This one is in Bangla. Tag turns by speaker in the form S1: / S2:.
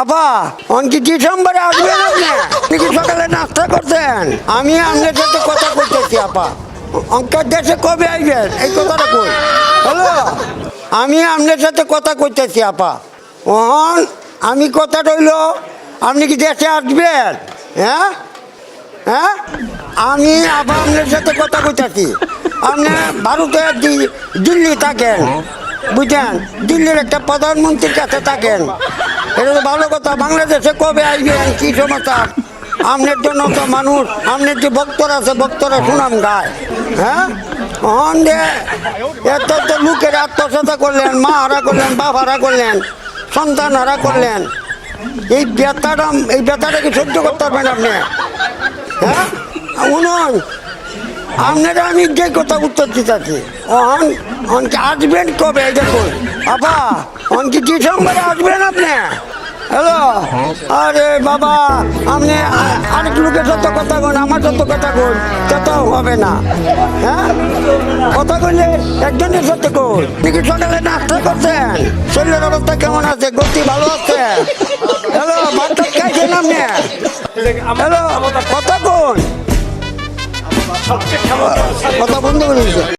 S1: আপা অনকি ডিসেম্বরে আসবেন আপনি কি সকালে নাস্তা করছেন? আমি আপনার সাথে কথা করতেছি আপা। অঙ্কের দেশে কবে আসবেন এই কথাটা কই। হ্যালো, আমি আপনার সাথে কথা কইতেছি আপা। ওহন আমি কথা রইল, আপনি কি দেশে আসবেন? হ্যাঁ হ্যাঁ, আমি আবার আপনার সাথে কথা কইতেছি। আপনি ভারতে দিল্লি থাকেন, বুঝছেন, দিল্লির একটা প্রধানমন্ত্রীর কাছে থাকেন। এটা তো ভালো কথা। বাংলাদেশে কবে আসবেন, কি সমাচার? আপনার জন্য তো মানুষ, আপনার যে ভক্তরা আছে ভক্তরা সুনাম গায়। হ্যাঁ, অহন যে এত তো লোকের আত্মসত্তা করলেন, মা হারা করলেন, বাপ হারা করলেন, সন্তান হারা করলেন। এই ব্যথাটা কি সহ্য করতে পারবেন আপনি? হ্যাঁ শুনুন, আপনারা আমি যে কথা উত্তর দিতেছি, অনকি আসবেন কবে এই দেখুন আপা। অনকি ডিসেম্বরে আসবেন আপনি? হ্যালো, আরে বাবা, আপনি আরেক লোকের যত কথা কন, আমার যত কথা কন, তত হবে না। হ্যাঁ, কথা কইলে একজনের সাথে কন। আপনি সকালে নাস্তা করছেন? শরীরের অবস্থা কেমন আছে? গতি ভালো আছে? হ্যালো, ভাত খাইছেন আপনি? হ্যালো, কথা কন, কথা বন্ধ করে দিচ্ছে।